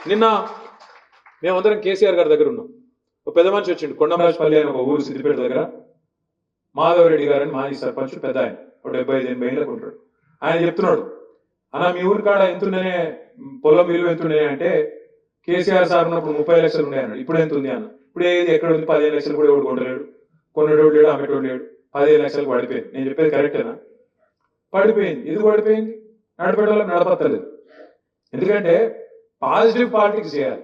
నిన్న మేమందరం కేసీఆర్ గారి దగ్గర ఉన్నాం. ఒక పెద్ద మనిషి వచ్చిండు, కొండమరాజపల్లి అని ఒక ఊరు సిద్దిపేట దగ్గర. మాధవరెడ్డి గారు అని మాజీ సర్పంచ్, పెద్ద ఆయన, ఒక 75-80 ఏళ్ళకు ఉంటాడు. ఆయన చెప్తున్నాడు, అన్న మీ ఊరి కాడ ఎంతుండేనే పొలం విలువ ఎంతుండే అంటే, కేసీఆర్ సార్ ఉన్నప్పుడు 30 లక్షలు ఉండే అన్నాడు. ఇప్పుడు ఎంత ఉంది అన్న? ఇప్పుడు ఏది ఎక్కడ ఉంది? 15 లక్షలు కూడా ఎవడు కొండలేడు, కొన్నటోడు లేడు, అమ్మేటోడు లేడు. 15 లక్షలు పడిపోయింది. నేను చెప్పేది కరెక్టేనా? పడిపోయింది. ఎందుకు పడిపోయింది? నడిపేటోళ్ళకి నడపత్తలేదు. ఎందుకంటే పాజిటివ్ పాలిటిక్స్ చేయాలి.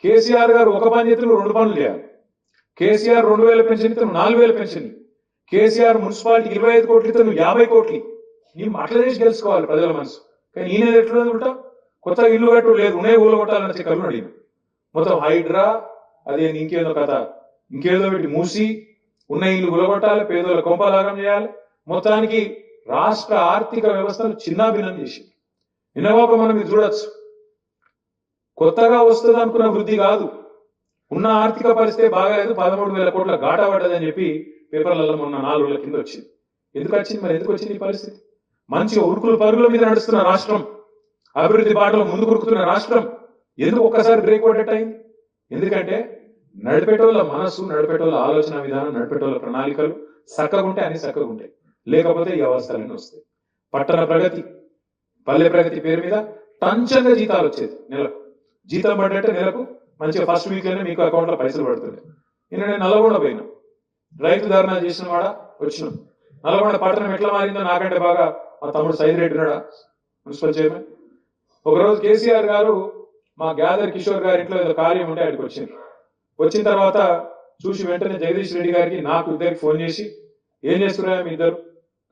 కేసీఆర్ గారు ఒక పని చేతులు 2 పనులు చేయాలి. కేసీఆర్ 2000 పెన్షన్ ఇస్తే 4000 పెన్షన్. కేసీఆర్ మున్సిపాలిటీ 25 కోట్లు ఇస్తే 50 కోట్లు. నీవు అట్లా చేసి గెలుచుకోవాలి ప్రజల మనసు. కానీ ఈయన ఎట్లా ఉంటా? కొత్తగా ఇల్లు కట్టు లేదు, ఉన్నాయి ఊళ్ళో కొట్టాలని చెక్కలు అడిగి మొత్తం హైడ్రా అదే ఇంకేదో కథ, ఇంకేదో పెట్టి మూసి ఉన్న ఇల్లు గులగొట్టాలి, పేదోళ్ళ కొంపలాగం చేయాలి. మొత్తానికి రాష్ట్ర ఆర్థిక వ్యవస్థను చిన్నాభిన్నం చేసి వినవాక మనం ఇది చూడొచ్చు. కొత్తగా వస్తుంది అనుకున్న వృద్ధి కాదు, ఉన్న ఆర్థిక పరిస్థితి బాగాలేదు, 13,000 కోట్ల గాటా పడ్డదని చెప్పి పేపర్లలో మొన్న 4 రోజుల కింద వచ్చింది. ఎందుకు వచ్చింది? మరి ఎందుకు వచ్చింది ఈ పరిస్థితి? మంచిగా ఉరుకులు పరుగుల మీద నడుస్తున్న రాష్ట్రం, అభివృద్ధి బాటలో ముందు కురుకుతున్న రాష్ట్రం ఎందుకు ఒక్కసారి బ్రేక్ పడ్డట్టు అయింది? ఎందుకంటే నడిపేటోళ్ళ మనసు, నడిపేటోళ్ళ ఆలోచన విధానం, నడిపేటోళ్ళ ప్రణాళికలు చక్కగా ఉంటే అన్ని చక్కగా ఉంటాయి. లేకపోతే ఈ అవస్థలన్నీ వస్తాయి. పట్టణ ప్రగతి, పల్లె ప్రగతి పేరు మీద టంచంగా జీతాలు వచ్చేది. నెలకు జీతం పడ్డట్టే నెలకు మంచిగా ఫస్ట్ వీక్లోనే మీకు అకౌంట్లో పైసలు పడుతున్నాయి. నేను నల్లగొండ పోయినా, రైతు ధర్నా చేసిన వాడ వచ్చినాం. నల్లగొండ పట్టణం ఎట్లా మారిందో నాకంటే బాగా మా తమ్ముడు సైదిరెడ్డి ఉన్నాడా, మున్సిపల్ చైర్మన్. ఒకరోజు కేసీఆర్ గారు మా గ్యాదర్ కిషోర్ గారి ఇంట్లో ఏదో కార్యం ఉంటే ఆయనకు వచ్చింది. వచ్చిన తర్వాత చూసి వెంటనే జగదీష్ రెడ్డి గారికి నాకు ఇద్దరికి ఫోన్ చేసి, ఏం చేస్తున్నారా మీ ఇద్దరు?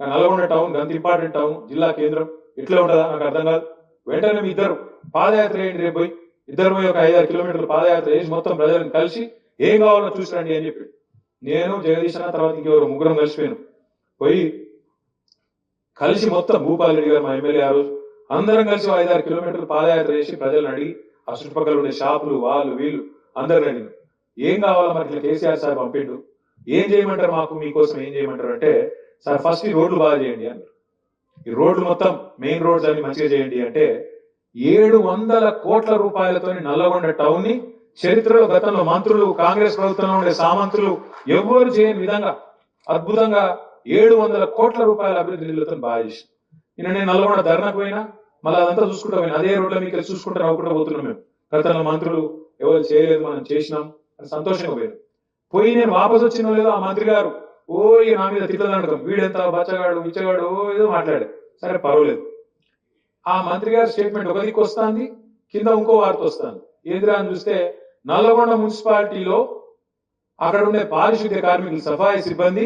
నల్గొండ టౌన్ అంత ఇంపార్టెంట్ టౌన్, జిల్లా కేంద్రం, ఇట్లా ఉంటుందా? నాకు అర్థం కాదు. వెంటనే మీ ఇద్దరు పాదయాత్ర వేయండి, రేపు పోయి ఇద్దరు పోయి ఒక 5-6 కిలోమీటర్లు పాదయాత్ర వేసి మొత్తం ప్రజలను కలిసి ఏం కావాలో చూసిరండి అని చెప్పి నేను జగదీష్ అన్న తర్వాత ఇంకెవరు ముగ్గురం కలిసిపోయాను. పోయి కలిసి మొత్తం భూపాల్ రెడ్డి గారు మా ఎమ్మెల్యే ఆ రోజు అందరం కలిసి 5-6 కిలోమీటర్లు పాదయాత్ర చేసి ప్రజలను అడిగి ఆ చుట్టుపక్కల ఉండే షాపులు వాళ్ళు వీళ్ళు అందరిని అడిగి ఏం కావాలో మరి ఇట్లా కేసీఆర్ సార్ పంపిండు, ఏం చేయమంటారు, మాకు మీకోసం ఏం చేయమంటారు అంటే, సార్ ఫస్ట్ ఈ రోడ్లు బాగా చేయండి అన్నారు. ఈ రోడ్లు మొత్తం మెయిన్ రోడ్స్ అన్ని మంచిగా చేయండి అంటే 700 కోట్ల రూపాయలతో నల్లగొండ టౌన్ ని చరిత్రలో గతంలో మంత్రులు, కాంగ్రెస్ ప్రభుత్వంలో ఉండే సామంతులు ఎవ్వరు చేయని విధంగా అద్భుతంగా 700 కోట్ల రూపాయల అభివృద్ధి నిధులతో బాగా చేసి నేను నల్లగొండ ధర్నాకు పోయినా మళ్ళీ అదంతా చూసుకుంటా పోయినా. అదే రోడ్ల మీకు చూసుకుంటూ నవ్వుకుంటూ పోతున్నాం. మేము గతంలో మంత్రులు ఎవరు చేయలేదు, మనం చేసినాం అని సంతోషంగా పోయినాం. పోయి నేను వాపసు వచ్చిన లేదో ఆ మంత్రి గారు నా మీద తిట్టదనకం, వీడెంత బచ్చగాడు ఇచ్చగాడు ఏదో మాట్లాడాడు. సరే పర్వాలేదు. ఆ మంత్రి గారి స్టేట్మెంట్ ఒక దిక్కు వస్తుంది, కింద ఇంకో వార్త వస్తుంది. ఏంద్రా అని చూస్తే నల్లగొండ మున్సిపాలిటీలో అక్కడ ఉండే పారిశుద్ధ్య కార్మికులు, సఫాయి సిబ్బంది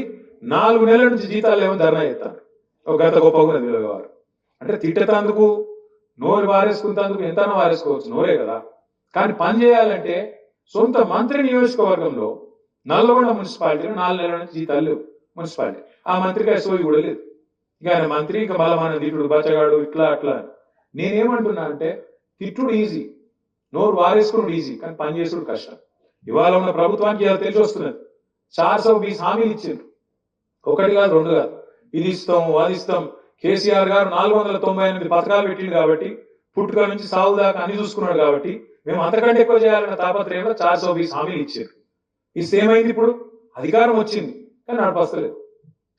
4 నెలల నుంచి జీతాలు ఏమో ధర్నా చేస్తాను. ఒక గత గొప్పగా నిలవేవారు అంటే తిట్టేందుకు, నోరు వారేసుకున్నందుకు ఎంతనో వారేసుకోవచ్చు, నోరే కదా. కానీ పని చేయాలంటే సొంత మంత్రి నియోజకవర్గంలో నల్లగొండ మున్సిపాలిటీలో 4 నెలల నుంచి జీతాలు లేవు మున్సిపాలిటీ. ఆ మంత్రికి సోయి కూడా లేదు. ఇక ఆయన మంత్రి ఇంకా బలమైన తిట్టుడు, బచ్చగాడు, ఇట్లా అట్లా. నేనేమంటున్నా అంటే తిట్టుడు ఈజీ, నోరు వారేసుకున్నాడు ఈజీ, కానీ పని చేసుడు కష్టం. ఇవాళ ఉన్న ప్రభుత్వానికి ఇలా తెలిసి వస్తున్నది. 420 హామీలు ఇచ్చింది, 1 కాదు 2 కాదు. ఇది ఇస్తాం అది ఇస్తాం. కేసీఆర్ గారు 498 పథకాలు పెట్టిండు కాబట్టి, పుట్టుక నుంచి సాగు దాకా అన్ని చూసుకున్నాడు కాబట్టి మేము అంతకంటే ఎక్కువ చేయాలన్న తాపత్రయంలో 420 హామీలు ఇచ్చారు. ఇస్తే ఏమైంది? ఇప్పుడు అధికారం వచ్చింది కానీ నడపస్తలేదు.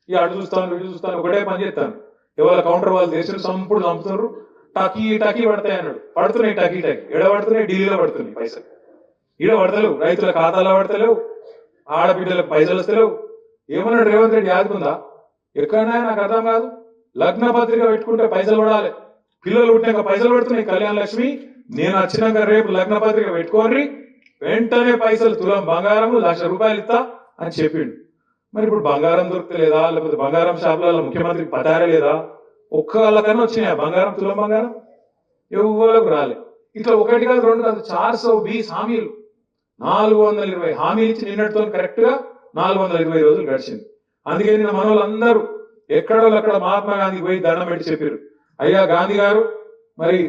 ఇక అటు చూస్తాను ఇటు చూస్తాను, ఒకటే పని చేస్తాను. ఎవరి కౌంటర్ వాళ్ళు దేశం సంపుడు చంపుతున్నారు. టకీ పడతాయి అన్నాడు, పడుతున్నాయి టకీ ఎడ పడుతున్నాయి? ఢిల్లీలో పడుతున్నాయి పైసలు, ఈడ పడతలేవు. రైతుల ఖాతాలో పడతలేవు, ఆడబిడ్డలకు పైసలు వస్తలేవు. ఏమన్నాడు రేవంత్ రెడ్డి? యాదుకుందా? ఎక్కడైనా నాకు అర్థం కాదు. లగ్న పత్రిక పెట్టుకుంటే పైసలు పడాలి, పిల్లలు పుట్టినాక పైసలు పడుతున్నాయి. కళ్యాణ లక్ష్మి నేను వచ్చినాక రేపు లగ్న పత్రిక పెట్టుకోండి, వెంటనే పైసలు తులం బంగారం 1,00,000 రూపాయలు ఇస్తా అని చెప్పిండు. మరి ఇప్పుడు బంగారం దొరకలేదా? లేకపోతే బంగారం షాపులలో ముఖ్యమంత్రికి పతారే లేదా? ఒక్కళ్ళకన్నా వచ్చినాయా బంగారం, తులం బంగారం? ఎవ్వరకు రాలే. ఇట్లా 1 కాదు 2 కాదు, 420 హామీలు, 420 హామీలు ఇచ్చి నిన్నటితో కరెక్ట్ గా 420 రోజులు గడిచింది. అందుకే నిన్న మన వాళ్ళందరూ ఎక్కడోళ్ళు అక్కడ మహాత్మా గాంధీ పోయి దండం పెట్టి చెప్పారు, అయ్యా గాంధీ గారు, మరి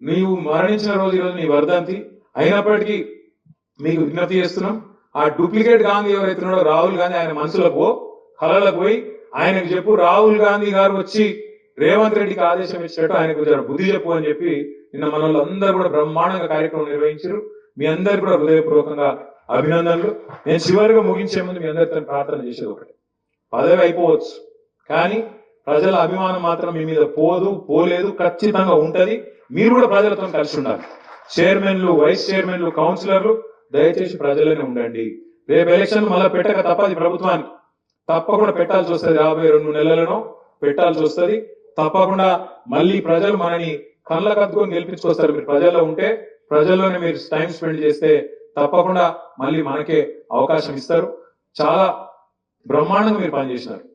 నీవు మరణించిన రోజు ఈరోజు నీ వర్ధంతి అయినప్పటికీ మీకు విజ్ఞప్తి చేస్తున్నాం, ఆ డూప్లికేట్ గాంధీ ఎవరైతే ఉన్నాడో రాహుల్ గాంధీ, ఆయన మనసులకు కళలకు పోయి ఆయనకు చెప్పు, రాహుల్ గాంధీ గారు వచ్చి రేవంత్ రెడ్డికి ఆదేశం ఇచ్చినట్టు ఆయనకు బుద్ధి చెప్పు అని చెప్పి నిన్న మన వాళ్ళందరూ కూడా బ్రహ్మాండంగా కార్యక్రమం నిర్వహించారు. మీ అందరు కూడా హృదయపూర్వకంగా అభినందనలు. నేను చివరిగా ముగించే ముందు మీ అందరితో ప్రార్థన చేసేది ఒకటి, పదవి అయిపోవచ్చు కానీ ప్రజల అభిమానం మాత్రం మీ మీద పోలేదు, ఖచ్చితంగా ఉంటది. మీరు కూడా ప్రజలతో కలిసి ఉండాలి. చైర్మన్లు, వైస్ చైర్మన్లు, కౌన్సిలర్లు దయచేసి ప్రజల్లోనే ఉండండి. రేపు ఎలక్షన్ మళ్ళీ పెట్టక తప్పది, ప్రభుత్వానికి తప్పకుండా పెట్టాల్సి వస్తుంది. రాబోయే 2 నెలలను పెట్టాల్సి వస్తుంది. తప్పకుండా మళ్ళీ ప్రజలు మనని కళ్ళ కత్తుకొని గెలిపించుకొస్తారు. మీరు ప్రజల్లో ఉంటే, ప్రజల్లోనే మీరు టైం స్పెండ్ చేస్తే తప్పకుండా మళ్ళీ మనకే అవకాశం ఇస్తారు. చాలా బ్రహ్మాండంగా మీరు పనిచేసినారు.